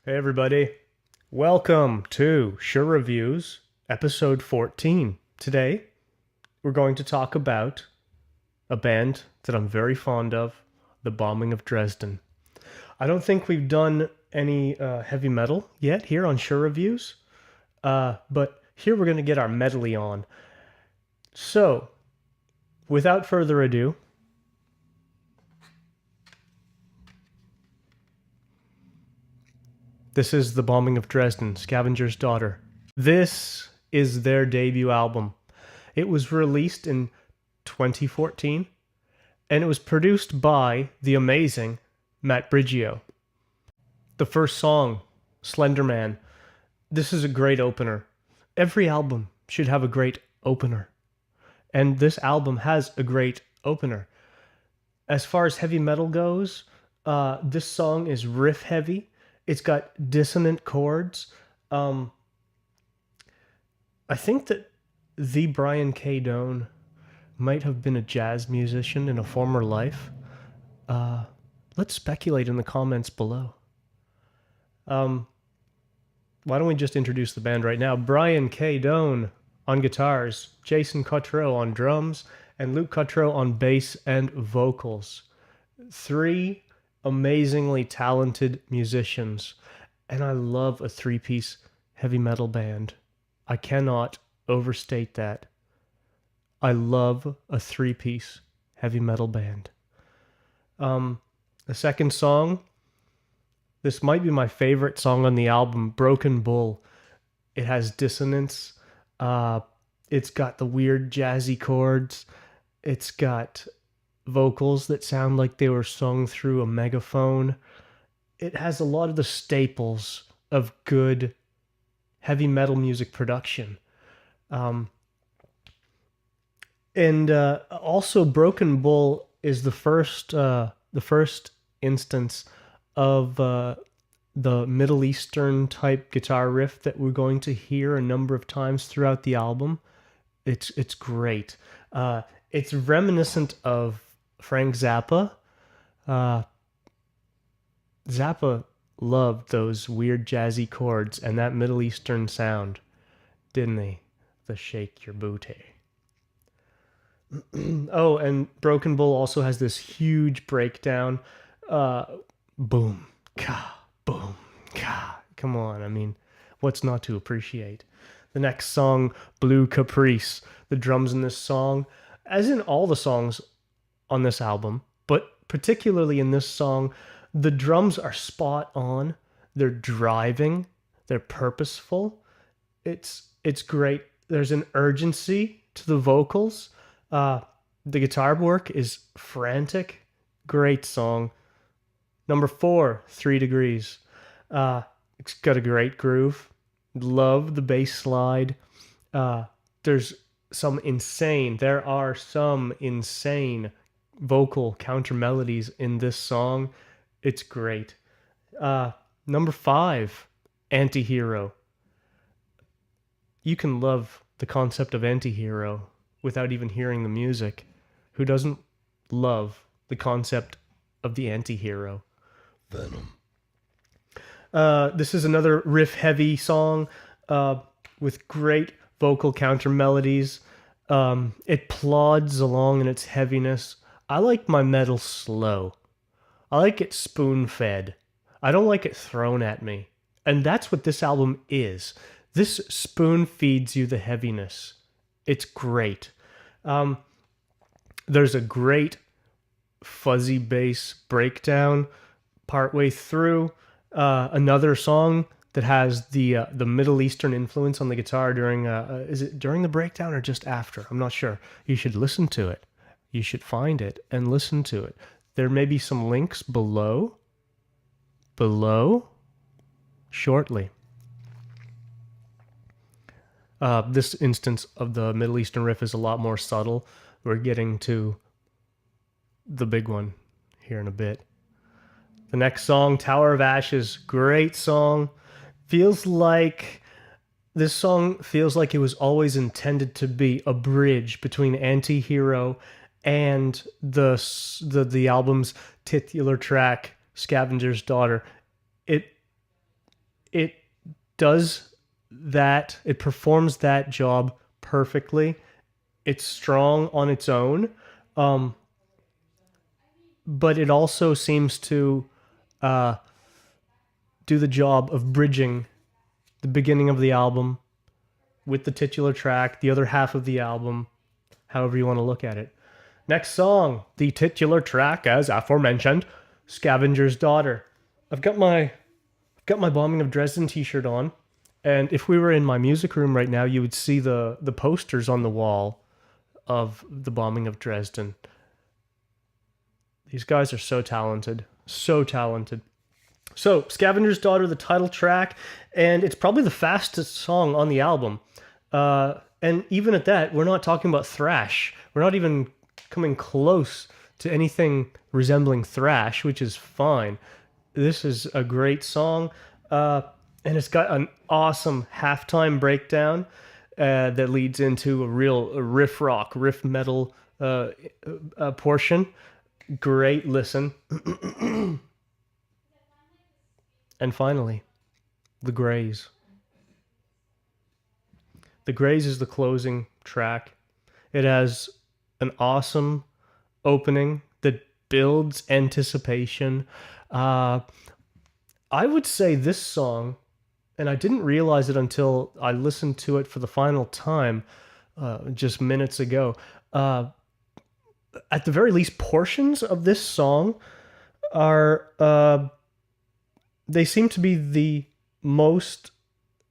Hey everybody, welcome to Shureviews, episode 14. Today, we're going to talk about a band that I'm very fond of, the Bombing of Dresden. I don't think we've done any heavy metal yet here on Shureviews, but here we're going to get our medley on. So, without further ado, this is The Bombing of Dresden, Scavenger's Daughter. This is their debut album. It was released in 2014, and it was produced by the amazing Matt Brigio. The first song, Slender Man. This is a great opener. Every album should have a great opener. And this album has a great opener. As far as heavy metal goes, this song is riff heavy. It's got dissonant chords. I think that the Brian K. Doane might have been a jazz musician in a former life. Let's speculate in the comments below. Why don't we just introduce the band right now? Brian K. Doane on guitars, Jason Cottrell on drums, and Luke Cottrell on bass and vocals. Three amazingly talented musicians, and I love a three-piece heavy metal band. I cannot overstate that. I love a three-piece heavy metal band. The second song, this might be my favorite song on the album, Broken Bull. It has dissonance. It's got the weird jazzy chords. It's got vocals that sound like they were sung through a megaphone. It has a lot of the staples of good heavy metal music production. Also Broken Bull is the first instance of the Middle Eastern type guitar riff that we're going to hear a number of times throughout the album. It's great. It's reminiscent of Frank Zappa. Zappa loved those weird jazzy chords and that Middle Eastern sound, didn't he? The shake your booty. Oh, and Broken Bull also has this huge breakdown. Boom, ka, boom, ka. Come on, I mean, what's not to appreciate? The next song, Blue Caprice. The drums in this song, as in all the songs on this album, but particularly in this song, the drums are spot on. They're driving. They're purposeful. It's great. There's an urgency to the vocals. The guitar work is frantic. Great song. Number 4, 3 Degrees. It's got a great groove. Love the bass slide. There are some insane vocal counter melodies in this song. It's great. Number 5, Antihero. You can love the concept of Antihero without even hearing the music. Who doesn't love the concept of the Antihero? Venom. This is another riff-heavy song with great vocal counter melodies. It plods along in its heaviness. I like my metal slow. I like it spoon-fed. I don't like it thrown at me. And that's what this album is. This spoon feeds you the heaviness. It's great. There's a great fuzzy bass breakdown partway through. Another song that has the Middle Eastern influence on the guitar during is it during the breakdown or just after? I'm not sure. You should listen to it. You should find it and listen to it. There may be some links below shortly. This instance of the Middle Eastern riff is a lot more subtle. We're getting to the big one here in a bit. The next song, Tower of Ashes, great song. This song feels like it was always intended to be a bridge between Antihero and the album's titular track, Scavenger's Daughter. it does that, it performs that job perfectly. It's strong on its own, um, but it also seems to uh, do the job of bridging the beginning of the album with the titular track, the other half of the album, however you want to look at it. Next song, the titular track, as aforementioned, Scavenger's Daughter. I've got my Bombing of Dresden t-shirt on, and if we were in my music room right now, you would see the posters on the wall of the Bombing of Dresden. These guys are so talented, so talented. So, Scavenger's Daughter, the title track, and it's probably the fastest song on the album. And even at that, we're not talking about thrash. We're not even coming close to anything resembling thrash, which is fine. This is a great song, and it's got an awesome halftime breakdown that leads into a real riff rock, riff metal portion. Great listen. And finally, The Greys. The Greys is the closing track. It has an awesome opening that builds anticipation. I would say this song, and I didn't realize it until I listened to it for the final time just minutes ago. At the very least, portions of this song are they seem to be the most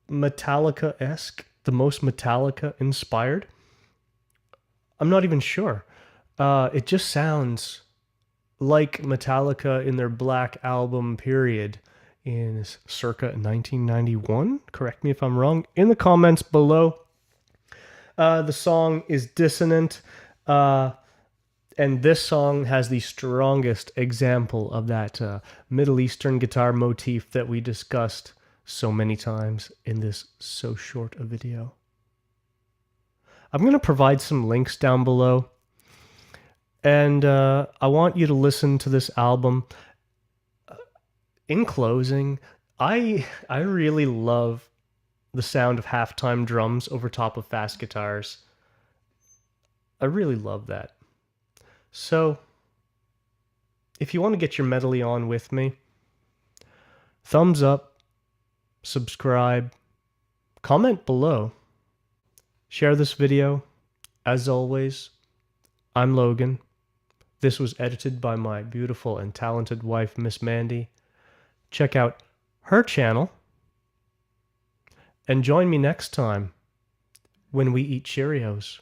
Metallica-esque, the most Metallica-inspired. I'm not even sure. It just sounds like Metallica in their Black Album period in circa 1991. Correct me if I'm wrong. In the comments below. The song is dissonant. And this song has the strongest example of that Middle Eastern guitar motif that we discussed so many times in this so short a video. I'm going to provide some links down below. And I want you to listen to this album. In closing, I really love the sound of halftime drums over top of fast guitars. I really love that. So, if you want to get your medley on with me, thumbs up, subscribe, comment below, share this video. As always, I'm Logan. This was edited by my beautiful and talented wife, Miss Mandy. Check out her channel, and join me next time when we eat Cheerios.